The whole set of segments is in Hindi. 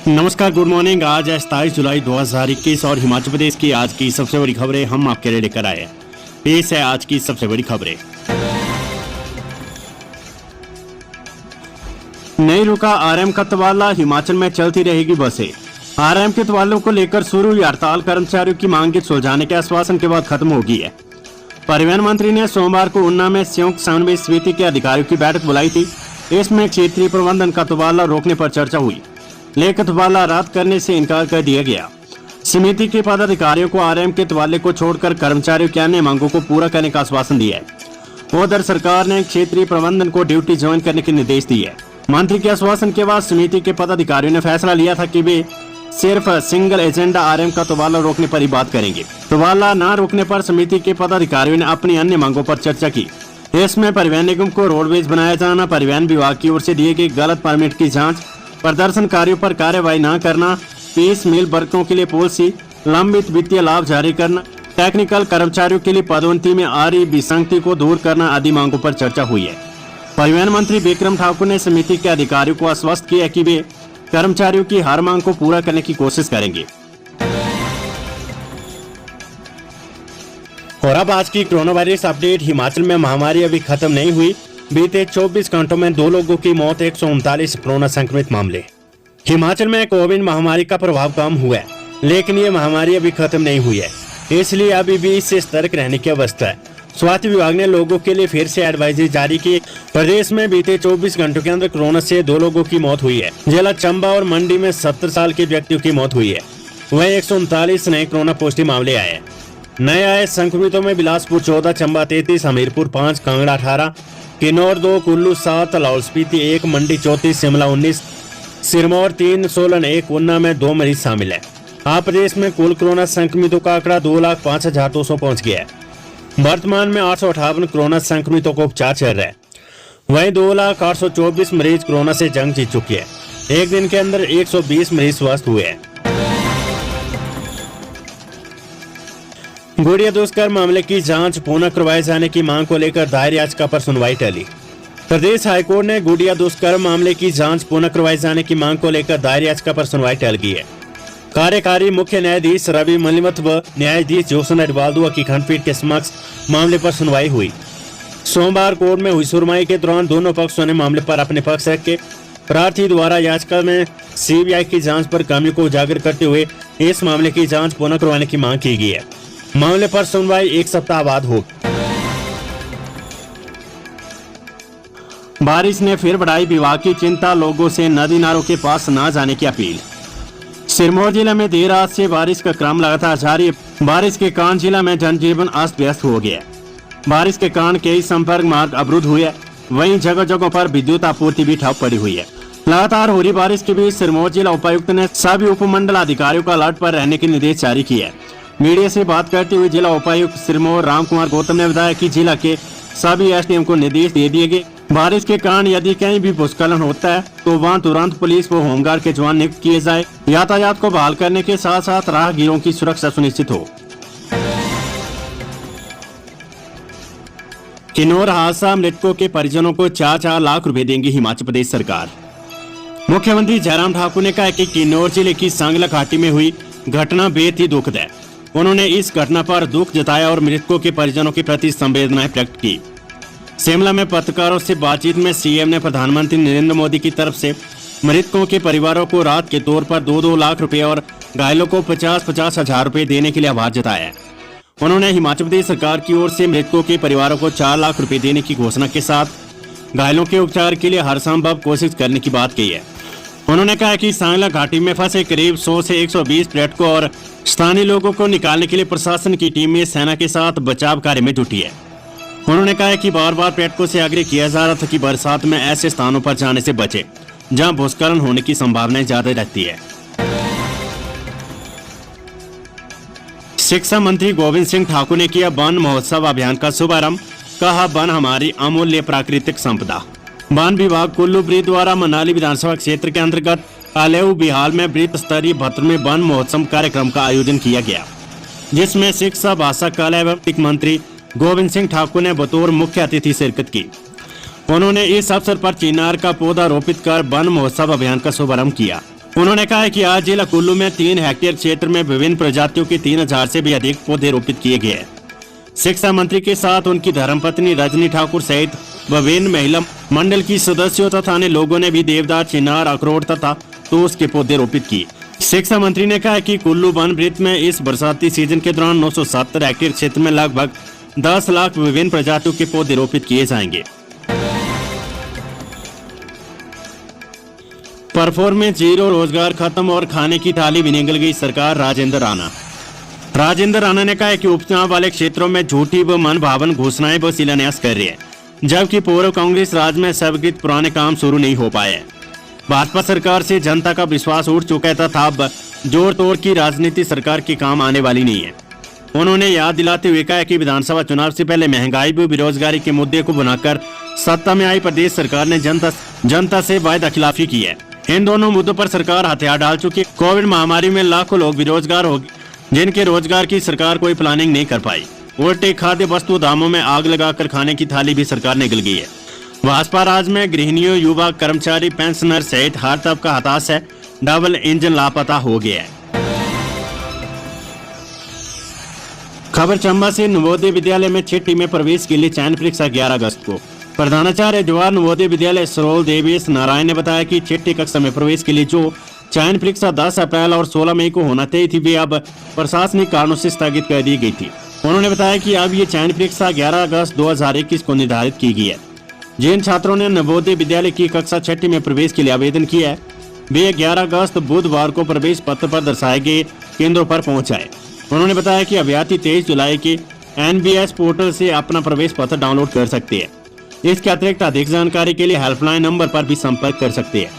नमस्कार, गुड मॉर्निंग। आज है 27 जुलाई 2021 और हिमाचल प्रदेश की आज की सबसे बड़ी खबरें हम आपके लिए लेकर आए हैं। पेश है आज की सबसे बड़ी खबरें। नहीं रुका आरएम का तबादला, हिमाचल में चलती रहेगी बसें। आरएम के तबादलों को लेकर शुरू हुई हड़ताल कर्मचारियों की मांग सुलझाने के आश्वासन के बाद खत्म हो गई है। परिवहन मंत्री ने सोमवार को ऊना में संयुक्त समन्वय समिति के अधिकारियों की बैठक बुलाई थी। इसमें क्षेत्रीय प्रबंधन का तबादला रोकने पर चर्चा हुई, लेकिन तबादला रद्द करने से इनकार कर दिया गया। समिति के पदाधिकारियों को आरएम के तबादले को छोड़कर कर्मचारियों की अन्य मांगों को पूरा करने का आश्वासन दिया है। उधर सरकार ने क्षेत्रीय प्रबंधन को ड्यूटी ज्वाइन करने के निर्देश दिए हैं। मंत्री के आश्वासन के बाद समिति के पदाधिकारियों ने फैसला लिया था कि वे सिर्फ सिंगल एजेंडा आरएम का तबादला रोकने पर ही बात करेंगे। तबादला न रोकने पर समिति के पदाधिकारियों ने अपनी अन्य मांगों पर चर्चा की। इसमें परिवहन निगम को रोडवेज बनाया जाना, परिवहन विभाग की ओर से दिए गए गलत परमिट की जांच, प्रदर्शनकारियों पर कार्रवाई न करना, पीस मिल वर्करों के लिए पॉलिसी, लंबित वित्तीय लाभ जारी करना, टेक्निकल कर्मचारियों के लिए पदोन्नति में आ रही विसंगति को दूर करना आदि मांगों पर चर्चा हुई है। परिवहन मंत्री बिक्रम ठाकुर ने समिति के अधिकारियों को आश्वस्त किया कि वे कर्मचारियों की हर मांग को पूरा करने की कोशिश करेंगे। और अब आज की कोरोना वायरस अपडेट। हिमाचल में महामारी अभी खत्म नहीं हुई। बीते 24 घंटों में 2 लोगों की मौत, 139 कोरोना संक्रमित मामले। हिमाचल में कोविड महामारी का प्रभाव कम हुआ है, लेकिन ये महामारी अभी खत्म नहीं हुई है, इसलिए अभी भी इससे सतर्क रहने की अवस्था है। स्वास्थ्य विभाग ने लोगों के लिए फिर से एडवाइजरी जारी की। प्रदेश में बीते 24 घंटों के अंदर कोरोना से 2 लोगों की मौत हुई है। जिला चंबा और मंडी में 70 साल के व्यक्तियों की मौत हुई है। वहीं 139 नए कोरोना पॉजिटिव मामले आए हैं। नए आए संक्रमितों में बिलासपुर 14, चंबा 33, हमीरपुर 5, कांगड़ा 18, किन्नौर 2, कुल्लू 7, लाहौल स्पीति 1, मंडी 34, शिमला 19, सिरमौर 3, सोलन 1, ऊना में 2 मरीज शामिल है। आप प्रदेश में कुल कोरोना संक्रमितों का आंकड़ा 2,05,200 पहुंच गया है। वर्तमान में 858 कोरोना संक्रमितों को उपचार चल रहा है। वहीं 2,08,24 मरीज कोरोना से जंग जीत चुके हैं। एक दिन के अंदर 120 मरीज स्वस्थ हुए हैं। गुड़िया दुष्कर्म मामले की जांच पुनः करवाए जाने की मांग को लेकर दायर याचिका पर सुनवाई टली। प्रदेश हाईकोर्ट ने गुड़िया दुष्कर्म मामले की जांच पुनः करवाए जाने की मांग को लेकर दायर याचिका पर सुनवाई टल गई है। कार्यकारी मुख्य न्यायाधीश रवि मलिमथ व न्यायाधीश जोसन अडवालदुआ की खंडपीठ के समक्ष मामले पर सुनवाई हुई। सोमवार कोर्ट में हुई सुनवाई के दौरान दोनों पक्षों ने मामले पर अपने पक्ष रखे। प्रार्थी द्वारा याचिका में सीबीआई की जांच पर कमी को उजागर करते हुए इस मामले की जांच पुनः करवाने की मांग की गई है। मामले पर सुनवाई 1 सप्ताह बाद होगी। बारिश ने फिर बढ़ाई विभाग की चिंता, लोगों से नदी नालों के पास न जाने की अपील। सिरमौर जिले में देर रात से बारिश का क्रम लगातार जारी है। बारिश के कारण जिला में जनजीवन अस्त व्यस्त हो गया। बारिश के कारण कई संपर्क मार्ग अवरुद्ध हुए। वहीं जगह जगह पर विद्युत आपूर्ति भी ठप पड़ी हुई है। लगातार हो रही बारिश के बीच सिरमौर जिला उपायुक्त ने सभी उपमंडल अधिकारियों को अलर्ट पर रहने के निर्देश जारी किए हैं। मीडिया से बात करते हुए जिला उपायुक्त सिरमौर रामकुमार गौतम ने बताया कि जिला के सभी एसडीएम को निर्देश दे दिए गए। बारिश के कारण यदि कहीं भी भूस्खलन होता है तो वहां तुरंत पुलिस व होमगार्ड के जवान नियुक्त किए जाए। यातायात को बहाल करने के साथ साथ राहगीरों की सुरक्षा सुनिश्चित हो। किन्नौर हादसा, मृतकों के परिजनों को 4-4 लाख रुपए देंगी हिमाचल प्रदेश सरकार। मुख्यमंत्री जयराम ठाकुर ने कहा कि किन्नौर जिले की सांगला घाटी में हुई घटना बेहद ही दुखद है। उन्होंने इस घटना पर दुख जताया और मृतकों के परिजनों के प्रति संवेदनाएं प्रकट की। शिमला में पत्रकारों से बातचीत में सीएम ने प्रधानमंत्री नरेंद्र मोदी की तरफ से मृतकों के परिवारों को राहत के तौर पर 2-2 लाख रुपए और घायलों को 50-50 हजार रुपए देने के लिए आभार जताया है। उन्होंने हिमाचल प्रदेश सरकार की ओर से मृतकों के परिवारों को 4 लाख रुपए देने की घोषणा के साथ घायलों के उपचार के लिए हर संभव कोशिश करने की बात कही है। उन्होंने कहा कि सांगला घाटी में फंसे करीब 100 से 120 पर्यटकों और स्थानीय लोगों को निकालने के लिए प्रशासन की टीम में सेना के साथ बचाव कार्य में जुटी है। उन्होंने कहा कि बार बार पर्यटकों से आग्रह किया जा रहा था कि बरसात में ऐसे स्थानों पर जाने से बचे जहां भूस्खलन होने की संभावना ज्यादा रहती है। शिक्षा मंत्री गोविंद सिंह ठाकुर ने किया वन महोत्सव अभियान का शुभारंभ। कहा, वन हमारी अमूल्य प्राकृतिक संपदा। वन विभाग कुल्लू ब्रिज द्वारा मनाली विधानसभा क्षेत्र के अंतर्गत अलेऊ बिहाल में वृत्त स्तरीय 72वें वन महोत्सव कार्यक्रम का आयोजन किया गया, जिसमें शिक्षा, भाषा, कला एवं मंत्री गोविंद सिंह ठाकुर ने बतौर मुख्य अतिथि शिरकत की। उन्होंने इस अवसर पर चिनार का पौधा रोपित कर वन महोत्सव अभियान का शुभारंभ किया। उन्होंने कहा है कि आज जिला कुल्लू में 3 हेक्टेयर क्षेत्र में विभिन्न प्रजातियों के 3000 से भी अधिक पौधे रोपित किए गए हैं। शिक्षा मंत्री के साथ उनकी धर्मपत्नी रजनी ठाकुर सहित विभिन्न महिला मंडल की सदस्यों तथा अन्य लोगों ने भी देवदार, चिनार, अखरोट तथा तोश के पौधे रोपित किए। शिक्षा मंत्री ने कहा कि कुल्लू वन वृत्त में इस बरसाती सीजन के दौरान 970 हेक्टेयर क्षेत्र में लगभग 10 लाख विभिन्न प्रजातियों के पौधे रोपित किए जाएंगे। परफॉर्मेंस जीरो, रोजगार खत्म और खाने की थाली भी निगल गई सरकार। राजेंद्र राणा ने कहा है कि उपचुनाव वाले क्षेत्रों में झूठी व मनभावन घोषणाएं व शिलान्यास कर रही है, जबकि पूर्व कांग्रेस राज में सबके पुराने काम शुरू नहीं हो पाए। भाजपा सरकार से जनता का विश्वास उठ चुका था, अब जोड़ तोड़ की राजनीति सरकार के काम आने वाली नहीं है। उन्होंने याद दिलाते हुए कहा कि विधानसभा चुनाव से पहले महंगाई व बेरोजगारी के मुद्दे को बनाकर सत्ता में आई प्रदेश सरकार ने जनता से वायदा खिलाफी की है। इन दोनों मुद्दों पर सरकार हथियार डाल चुकी है। कोविड महामारी में लाखों लोग बेरोजगार हो गए, जिनके रोजगार की सरकार कोई प्लानिंग नहीं कर पाई। उल्टे खाद्य वस्तु दामों में आग लगाकर खाने की थाली भी सरकार निगल गई है। भाजपा राज में गृहिणियों, युवा, कर्मचारी, पेंशनर सहित हर तबका हताश है। डबल इंजन लापता हो गया है। खबर चंबा से। नवोदय विद्यालय में 6ठी में प्रवेश के लिए चयन परीक्षा 11 अगस्त को। प्रधानाचार्य जवाहर नवोदय विद्यालय सरोल देवेश नारायण ने बताया कि 6ठी कक्षा में प्रवेश के लिए जो चयन परीक्षा 10 अप्रैल और 16 मई को होना तय थी, वे अब प्रशासनिक कारणों से स्थगित कर दी गई थी। उन्होंने बताया कि अब ये चयन परीक्षा 11 अगस्त 2021 को निर्धारित की गई है। जिन छात्रों ने नवोदय विद्यालय की कक्षा 6ठी में प्रवेश के लिए आवेदन किया है, वे 11 अगस्त बुधवार को प्रवेश पत्र पर दर्शाए गए केंद्रों पर पहुंच जाए। उन्होंने बताया कि अभ्यर्थी 23 जुलाई के NBS पोर्टल से अपना प्रवेश पत्र डाउनलोड कर सकते हैं। इसके अतिरिक्त अधिक जानकारी के लिए हेल्पलाइन नंबर पर भी संपर्क कर सकते हैं।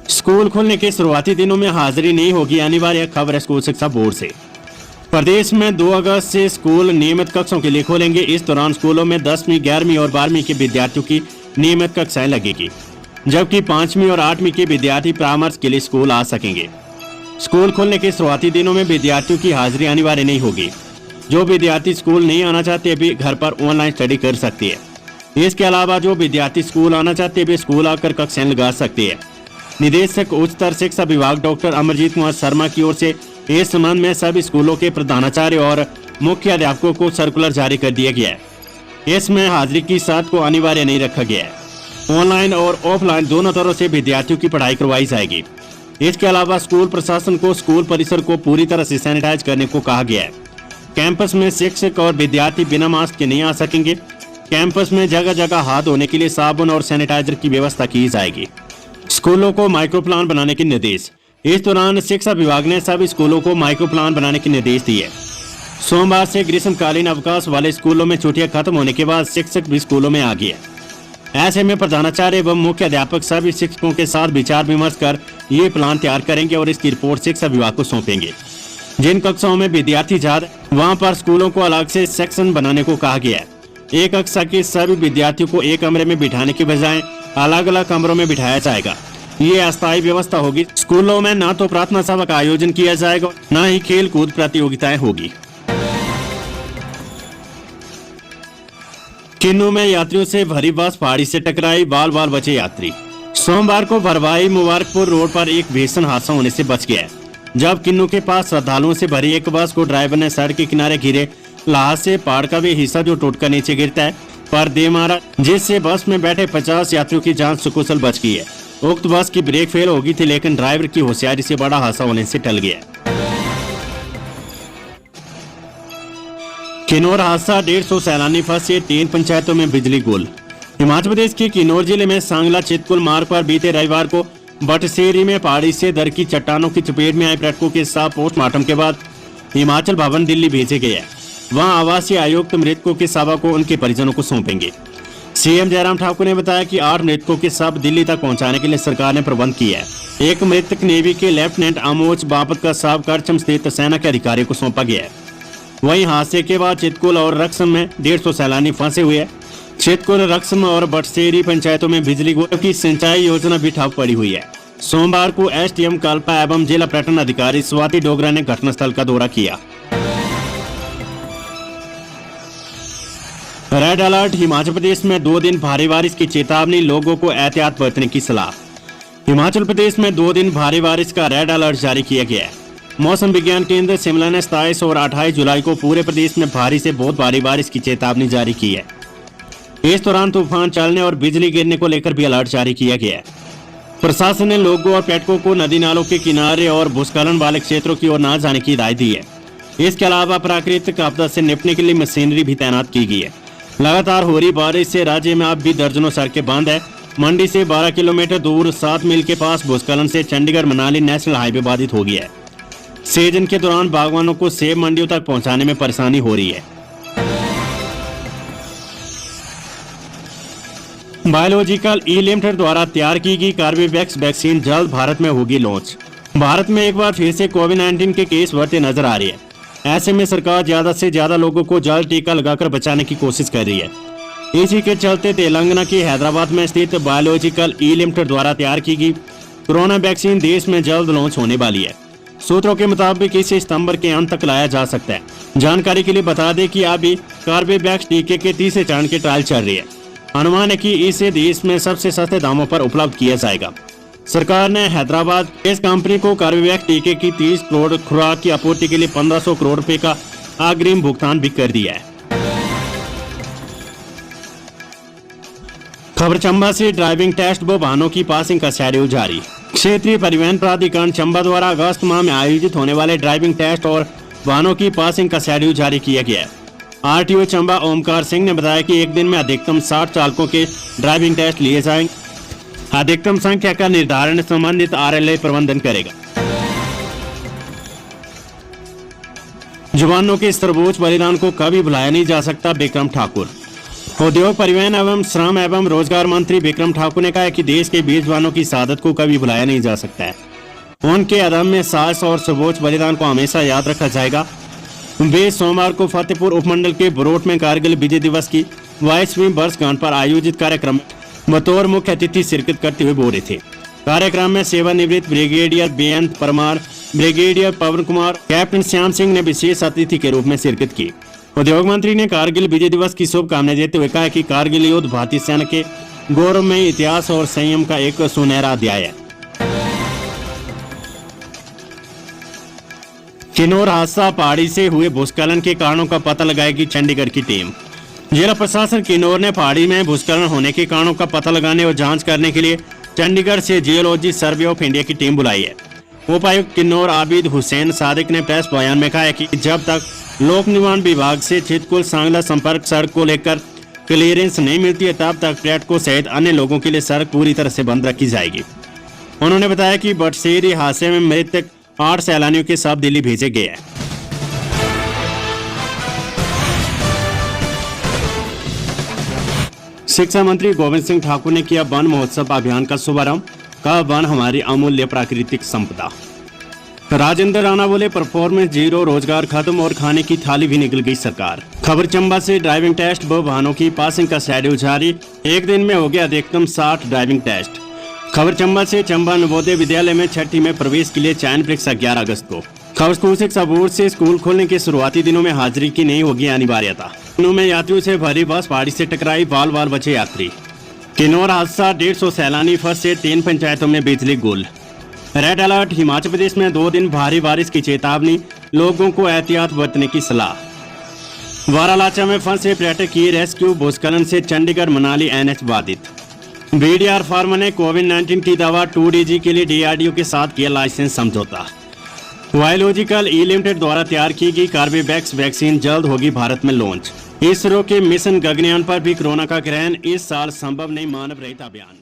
स्कूल खुलने के शुरुआती दिनों में हाजिरी नहीं होगी अनिवार्य। खबर स्कूल शिक्षा बोर्ड से। प्रदेश में 2 अगस्त से स्कूल नियमित कक्षों के लिए खोलेंगे। इस दौरान स्कूलों में 10वीं, 11वीं और 12वीं के विद्यार्थियों की नियमित कक्षाएं लगेगी, जबकि 5वीं और 8वीं के विद्यार्थी परामर्श के लिए स्कूल आ सकेंगे। स्कूल खोलने के शुरुआती दिनों में विद्यार्थियों की हाजिरी अनिवार्य नहीं होगी। जो विद्यार्थी स्कूल नहीं आना चाहते भी घर पर ऑनलाइन स्टडी कर सकते हैं। इसके अलावा जो विद्यार्थी स्कूल आना चाहते भी स्कूल आकर कक्षाएं लगा सकते हैं। निदेशक उच्चतर शिक्षा विभाग डॉक्टर अमरजीत कुमार शर्मा की ओर से इस संबंध में सभी स्कूलों के प्रधानाचार्य और मुख्य अध्यापकों को सर्कुलर जारी कर दिया गया है। इसमें हाजिरी की शर्त को अनिवार्य नहीं रखा गया है। ऑनलाइन और ऑफलाइन दोनों तरह से विद्यार्थियों की पढ़ाई करवाई जाएगी। इसके अलावा स्कूल प्रशासन को स्कूल परिसर को पूरी तरह से सैनिटाइज करने को कहा गया है। कैंपस में शिक्षक और विद्यार्थी बिना मास्क के नहीं आ सकेंगे। कैंपस में जगह जगह हाथ धोने के लिए साबुन और सैनिटाइजर की व्यवस्था की जाएगी। स्कूलों को माइक्रो प्लान बनाने के निर्देश। इस दौरान शिक्षा विभाग ने सभी स्कूलों को माइक्रो प्लान बनाने के निर्देश दिए। सोमवार से ग्रीष्मकालीन अवकाश वाले स्कूलों में छुट्टियां खत्म होने के बाद शिक्षक भी स्कूलों में आ गए। ऐसे में प्रधानाचार्य एवं मुख्य अध्यापक सभी शिक्षकों के साथ विचार विमर्श कर ये प्लान तैयार करेंगे और इसकी रिपोर्ट शिक्षा विभाग को सौंपेंगे। जिन कक्षाओं में विद्यार्थी ज्यादा, वहां पर स्कूलों को अलग से सेक्शन बनाने को कहा गया है। एक कक्षा के सभी विद्यार्थियों को एक कमरे में बिठाने के बजाय अलग अलग कमरों में बिठाया जाएगा। ये अस्थायी व्यवस्था होगी। स्कूलों में न तो प्रार्थना सभा का आयोजन किया जाएगा, न ही खेल कूद प्रतियोगिताएं होगी। किन्नू में यात्रियों से भरी बस पहाड़ी से टकराई, बाल बाल बचे यात्री। सोमवार को भरवाई मुबारकपुर रोड पर एक भीषण हादसा होने से बच गया, जब किन्नू के पास श्रद्धालुओं से भरी एक बस को ड्राइवर ने सड़क के किनारे गिरे लाह से पहाड़ का वे हिस्सा जो टूटकर नीचे गिरता है पर दे मारा, जिससे बस में बैठे 50 यात्रियों की जान सुकुशल बच गई है। उक्त बस की ब्रेक फेल हो गई थी, लेकिन ड्राइवर की होशियारी से बड़ा हादसा होने से टल गया। किन्नौर हादसा, 150 सैलानी फंसे, 3 पंचायतों में बिजली गुल। हिमाचल प्रदेश के किन्नौर जिले में सांगला चितकुल मार्ग पर बीते रविवार को बटसेरी में पहाड़ी से दर की चट्टानों की चपेट में आए पर्यटकों के साथ पोस्टमार्टम के बाद हिमाचल भवन दिल्ली भेजे गए हैं। वहां आवासीय आयुक्त मृतकों के शव को उनके परिजनों को सौंपेंगे। सीएम जयराम ठाकुर ने बताया कि 8 मृतकों के शव दिल्ली तक पहुंचाने के लिए सरकार ने प्रबंध किया है। एक मृतक नेवी के लेफ्टिनेंट अमोच बापत का शव करचम स्थित सेना के अधिकारी को सौंपा गया है। वहीं हादसे के बाद चितकुल और रक्सम में 150 सैलानी फंसे हुए हैं। चितकुल, रक्सम और बटसेरी पंचायतों में बिजली गुल की सिंचाई योजना भी ठप पड़ी हुई है। सोमवार को एसडीएम कल्पा एवं जिला पर्यटन अधिकारी स्वाति डोगरा ने घटनास्थल का दौरा किया। रेड अलर्ट, हिमाचल प्रदेश में 2 दिन भारी बारिश की चेतावनी, लोगों को एहतियात बरतने की सलाह। हिमाचल प्रदेश में 2 दिन भारी बारिश का रेड अलर्ट जारी किया गया है। मौसम विज्ञान केंद्र शिमला ने 27 और 28 जुलाई को पूरे प्रदेश में भारी से बहुत भारी बारिश की चेतावनी जारी की है। इस दौरान तूफान चलने और बिजली गिरने को लेकर भी अलर्ट जारी किया गया है। प्रशासन ने लोगों और पर्यटकों को नदी नालों के किनारे और भूस्खलन वाले क्षेत्रों की ओर न जाने की हिदायत दी है। इसके अलावा प्राकृतिक आपदा से निपटने के लिए मशीनरी भी तैनात की गई है। लगातार हो रही बारिश से राज्य में अब भी दर्जनों सड़कें बंद है। मंडी से 12 किलोमीटर दूर 7 मील के पास भूस्खलन से चंडीगढ़ मनाली नेशनल हाईवे बाधित हो गया है। सीजन के दौरान बागवानों को सेब मंडियों तक पहुंचाने में परेशानी हो रही है। बायोलॉजिकल ई लिमिटेड द्वारा तैयार की गई कार्बेवैक्स वैक्सीन जल्द भारत में होगी लॉन्च। भारत में एक बार फिर से कोविड-19 के केस बढ़ते नजर आ रहे हैं। ऐसे में सरकार ज्यादा से ज्यादा लोगों को जल्द टीका लगाकर बचाने की कोशिश कर रही है। इसी के चलते तेलंगाना के हैदराबाद में स्थित बायोलॉजिकल ई लिमिटेड द्वारा तैयार की गई कोरोना वैक्सीन देश में जल्द लॉन्च होने वाली है। सूत्रों के मुताबिक इसे सितंबर के अंत तक लाया जा सकता है। जानकारी के लिए बता दें कि अभी कार्बेवैक्स टीके के तीसरे चरण के ट्रायल चल रही है। अनुमान है कि इसे देश में सबसे सस्ते दामों पर उपलब्ध किया जाएगा। सरकार ने हैदराबाद इस कंपनी को कार्बेवैक्स टीके की 30 करोड़ खुराक की आपूर्ति के लिए 1500 करोड़ रुपए का अग्रिम भुगतान भी कर दिया है। खबर चंबा से ड्राइविंग टेस्ट व वाहनों की पासिंग का शेड्यूल जारी। क्षेत्रीय परिवहन प्राधिकरण चंबा द्वारा अगस्त माह में आयोजित होने वाले ड्राइविंग टेस्ट और वाहनों की पासिंग का शेड्यूल जारी किया गया है। आरटीओ चंबा ओमकार सिंह ने बताया कि एक दिन में अधिकतम 60 चालकों के ड्राइविंग टेस्ट लिए जाएंगे। अधिकतम संख्या का निर्धारण संबंधित आरएलए प्रबंधन करेगा। जवानों के सर्वोच्च बलिदान को कभी भुलाया नहीं जा सकता, विक्रम ठाकुर। उद्योग, परिवहन एवं श्रम एवं रोजगार मंत्री विक्रम ठाकुर ने कहा कि देश के वीर जवानों की शहादत को कभी भुलाया नहीं जा सकता है। उनके अदम्य साहस और सर्वोच्च बलिदान को हमेशा याद रखा जाएगा। वे सोमवार को फतेहपुर उपमंडल के बरोट में कारगिल विजय दिवस की 22वीं वर्षगांठ पर आयोजित कार्यक्रम में बतौर मुख्य अतिथि शिरकत करते हुए बोल रहे थे। कार्यक्रम में सेवानिवृत्त ब्रिगेडियर बेअंत परमार, ब्रिगेडियर पवन कुमार, कैप्टन श्याम सिंह ने विशेष अतिथि के रूप में शिरकत की। उद्योग मंत्री ने कारगिल विजय दिवस की शुभकामनाएं देते हुए कहा कि कारगिल युद्ध भारतीय सेना के गौरवमय इतिहास और संयम का एक सुनहरा अध्याय है। किन्नौर हादसा, पहाड़ी से हुए भूस्खलन के कारणों का पता लगाएगी चंडीगढ़ की टीम। जिला प्रशासन किन्नौर ने पहाड़ी में भूस्खलन होने के कारणों का पता लगाने और जांच करने के लिए चंडीगढ़ से जियोलॉजी सर्वे ऑफ इंडिया की टीम बुलाई है। उपायुक्त किन्नौर आबिद हुसैन सादिक ने प्रेस बयान में कहा कि जब तक लोक निर्माण विभाग से चितकुल सांगला संपर्क सड़क को लेकर क्लियरेंस नहीं मिलती है, तब तक पर्यटकों सहित अन्य लोगों के लिए सड़क पूरी तरह से बंद रखी जाएगी। उन्होंने बताया कि बटसेरी हादसे में मृतक 8 सैलानियों के शव दिल्ली भेजे गए हैं। शिक्षा मंत्री गोविंद सिंह ठाकुर ने किया वन महोत्सव अभियान का शुभारंभ। कहा, वन हमारी अमूल्य प्राकृतिक संपदा। राजेंद्र राणा बोले, परफॉर्मेंस जीरो, रोजगार खत्म और खाने की थाली भी निकल गई सरकार। खबर चंबा से ड्राइविंग टेस्ट व वाहनों की पासिंग का शेड्यूल जारी। एक दिन में हो गया अधिकतम 60 ड्राइविंग टेस्ट। खबर चंबा से चंबा नवोदय विद्यालय में 6ठी में प्रवेश के लिए चयन परीक्षा 11 अगस्त को। खबर स्कूल शिक्षा बोर्ड से स्कूल खोलने के शुरुआती दिनों में हाजिरी की नहीं होगी अनिवार्यता। दिनों में यात्रियों से भरी बस पहाड़ी से टकराई, बाल बाल बचे यात्री। किन्नौर हादसा, 150 सैलानी फंसे, 3 पंचायतों में बिजली गुल। रेड अलर्ट, हिमाचल प्रदेश में 2 दिन भारी बारिश की चेतावनी, लोगों को एहतियात बरतने की सलाह। वारालाचा में फंसे पर्यटक की रेस्क्यू, भूस्खलन से चंडीगढ़ मनाली NH बाधित। बीडीआर फार्मा ने कोविड-19 की दवा 2DG के लिए DRDO के साथ किया लाइसेंस समझौता। बायोलॉजिकल ई लिमिटेड द्वारा तैयार की गई कार्बेवैक्स वैक्सीन जल्द होगी भारत में लॉन्च। इसरो के मिशन गगनयान पर भी कोरोना का ग्रहण, इस साल संभव नहीं मानव रहित अभियान।